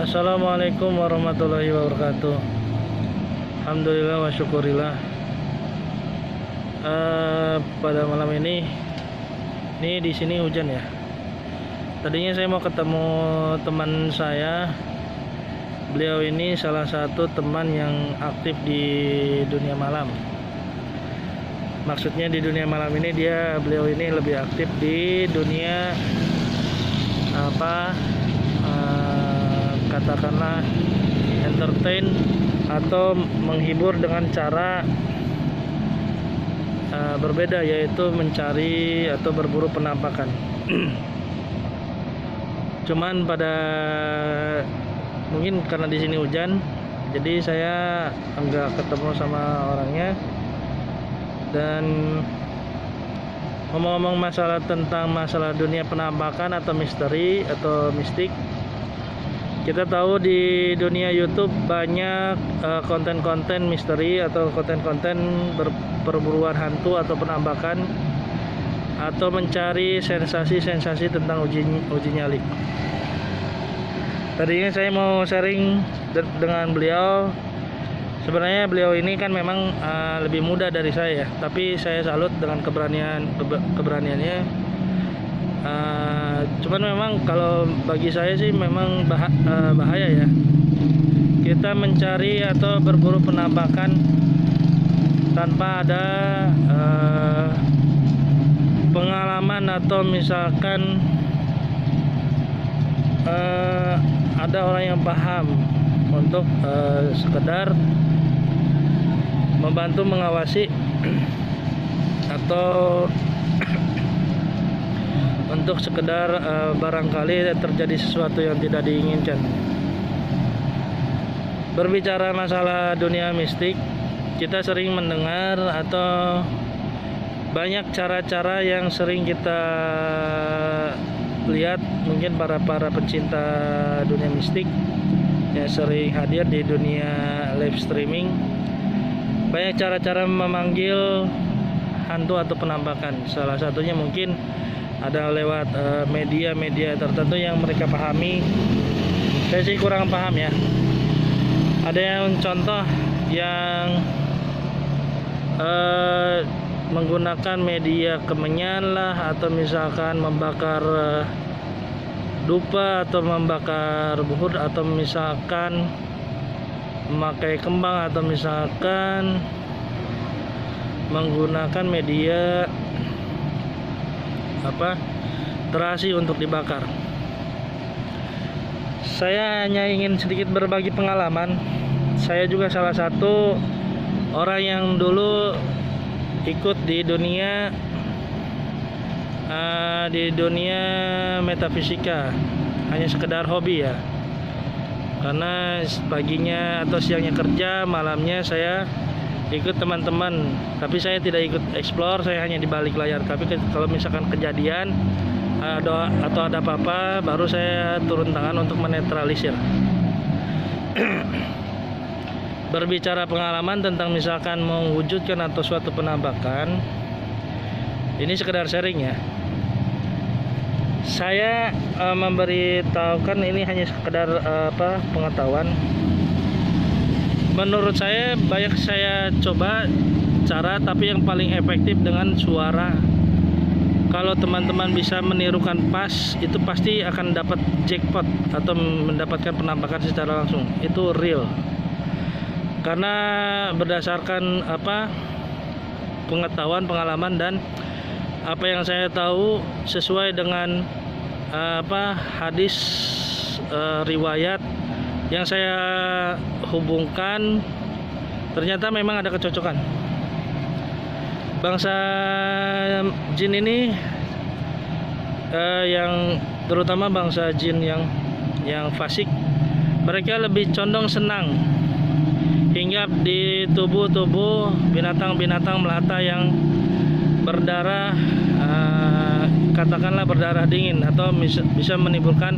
Assalamualaikum warahmatullahi wabarakatuh. Alhamdulillah wa syukurillah. Pada malam ini di sini hujan ya. Tadinya saya mau ketemu teman saya. Beliau ini salah satu teman yang aktif di dunia malam. Maksudnya di dunia malam ini beliau ini lebih aktif di dunia katakanlah entertain atau menghibur dengan cara berbeda, yaitu mencari atau berburu penampakan. Cuman mungkin karena di sini hujan, jadi saya enggak ketemu sama orangnya. Dan ngomong-ngomong tentang masalah dunia penampakan atau misteri atau mistik, kita tahu di dunia YouTube banyak konten-konten misteri atau konten-konten perburuan hantu atau penampakan atau mencari sensasi-sensasi tentang uji nyali. Tadinya saya mau sharing dengan beliau. Sebenarnya beliau ini kan memang lebih muda dari saya, tapi saya salut dengan keberaniannya. Cuman memang kalau bagi saya sih memang bahaya ya, kita mencari atau berburu penampakan tanpa ada pengalaman atau misalkan ada orang yang paham untuk sekedar membantu mengawasi atau untuk sekedar barangkali terjadi sesuatu yang tidak diinginkan. Berbicara masalah dunia mistik, kita sering mendengar atau banyak cara-cara yang sering kita lihat, mungkin para pencinta dunia mistik yang sering hadir di dunia live streaming. Banyak cara-cara memanggil hantu atau penampakan. Salah satunya mungkin ada lewat media-media tertentu yang mereka pahami. Saya sih kurang paham ya. Ada yang contoh yang menggunakan media kemenyan lah, atau misalkan membakar dupa atau membakar buhur, atau misalkan memakai kembang, atau misalkan menggunakan media terasi untuk dibakar. Saya hanya ingin sedikit berbagi pengalaman. Saya juga salah satu orang yang dulu ikut di dunia metafisika, hanya sekedar hobi ya. Karena paginya atau siangnya kerja, malamnya saya ikut teman-teman, tapi saya tidak ikut explore, saya hanya di balik layar. Tapi kalau misalkan kejadian atau ada apa-apa, baru saya turun tangan untuk menetralisir. Berbicara pengalaman tentang misalkan mewujudkan atau suatu penampakan, ini sekedar sharing ya. Saya memberitahukan ini hanya sekedar pengetahuan. Menurut saya banyak saya coba cara, tapi yang paling efektif dengan suara. Kalau teman-teman bisa menirukan pas, itu pasti akan dapat jackpot atau mendapatkan penampakan secara langsung. Itu real. Karena berdasarkan pengetahuan, pengalaman, dan apa yang saya tahu sesuai dengan hadis riwayat yang saya hubungkan, ternyata memang ada kecocokan. Bangsa jin ini yang terutama bangsa jin yang fasik, mereka lebih condong senang hinggap di tubuh binatang-binatang melata yang berdarah, katakanlah berdarah dingin, atau bisa menimbulkan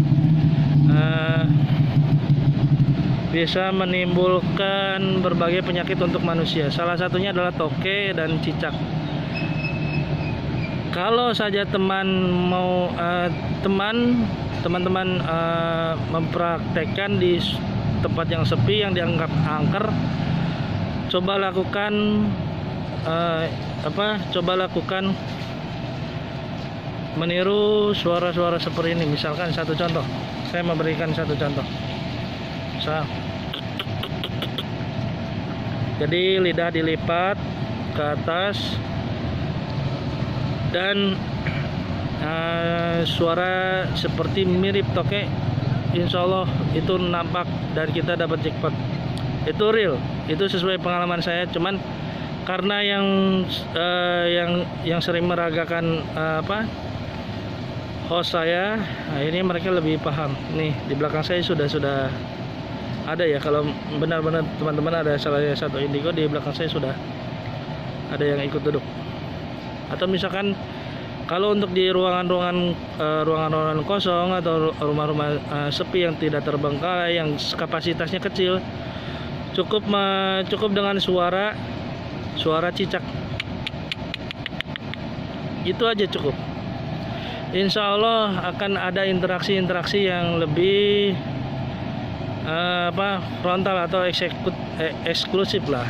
berbagai penyakit untuk manusia. Salah satunya adalah toke dan cicak. Kalau saja teman teman-teman mempraktekkan di tempat yang sepi yang dianggap angker, coba lakukan meniru suara-suara seperti ini. Misalkan satu contoh, saya memberikan satu contoh. Jadi lidah dilipat ke atas dan suara seperti mirip tokek. Insya Allah itu nampak dan kita dapat jackpot. Itu real, itu sesuai pengalaman saya. Cuman karena yang sering meragakan host saya, nah ini mereka lebih paham. Nih di belakang saya sudah ada ya. Kalau benar-benar teman-teman ada salah satu indigo, di belakang saya sudah ada yang ikut duduk. Atau misalkan kalau untuk di ruangan-ruangan kosong atau rumah-rumah sepi yang tidak terbengkalai, yang kapasitasnya kecil, cukup dengan suara cicak. Itu aja cukup. Insya Allah akan ada interaksi yang lebih frontal atau eksklusif lah.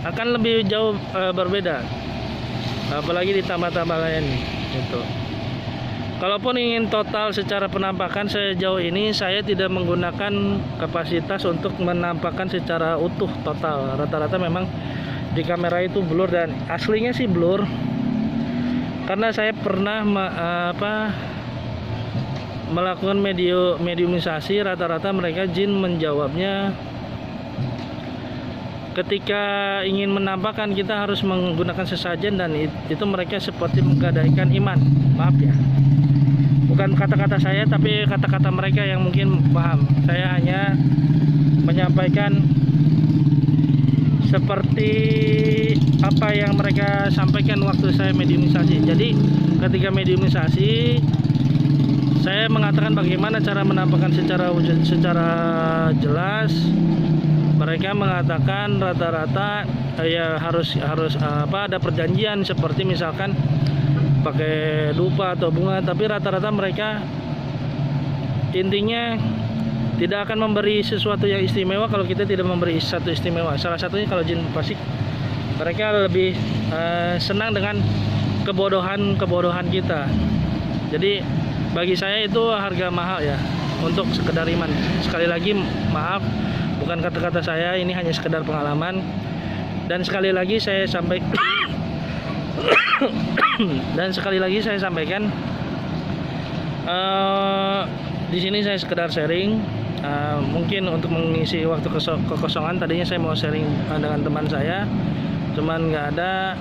Akan lebih jauh berbeda. Apalagi ditambah-tambah lain gitu. Kalaupun ingin total secara penampakan, sejauh ini saya tidak menggunakan kapasitas untuk menampakkan secara utuh total. Rata-rata memang di kamera itu blur, dan aslinya sih blur. Karena saya pernah melakukan mediumisasi, rata-rata mereka jin menjawabnya ketika ingin menampakkan kita harus menggunakan sesajen, dan itu mereka seperti menggadaikan iman. Maaf ya, bukan kata-kata saya tapi kata-kata mereka yang mungkin paham. Saya hanya menyampaikan seperti apa yang mereka sampaikan waktu saya mediumisasi. Jadi ketika mediumisasi, saya mengatakan bagaimana cara menampakkan secara jelas. Mereka mengatakan rata-rata ya harus ada perjanjian, seperti misalkan pakai dupa atau bunga. Tapi rata-rata mereka intinya tidak akan memberi sesuatu yang istimewa kalau kita tidak memberi satu istimewa. Salah satunya kalau jin fasik, mereka lebih senang dengan kebodohan kita. Jadi bagi saya itu harga mahal ya, untuk sekedar iman. Sekali lagi maaf, bukan kata-kata saya, ini hanya sekedar pengalaman. Dan sekali lagi saya sampaikan di sini saya sekedar sharing. Mungkin untuk mengisi waktu kekosongan, tadinya saya mau sharing dengan teman saya, cuman nggak ada.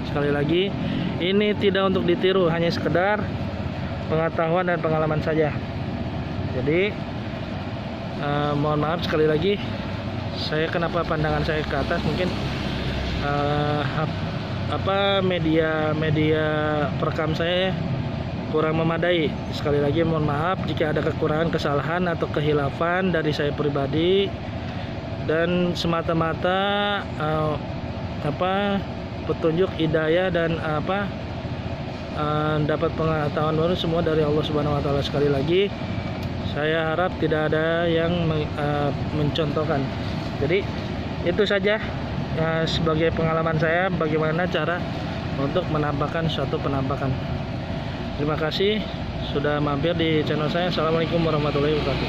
Sekali lagi, ini tidak untuk ditiru, hanya sekedar pengetahuan dan pengalaman saja. Jadi mohon maaf sekali lagi, saya kenapa pandangan saya ke atas, mungkin media perekam saya kurang memadai. Sekali lagi mohon maaf jika ada kekurangan, kesalahan atau kehilafan dari saya pribadi, dan semata-mata petunjuk hidayah dan dapat pengetahuan baru semua dari Allah Subhanahu wa taala. Sekali lagi saya harap tidak ada yang mencontohkan. Jadi itu saja sebagai pengalaman saya bagaimana cara untuk menampakkan suatu penampakan. Terima kasih sudah mampir di channel saya. Assalamualaikum warahmatullahi wabarakatuh.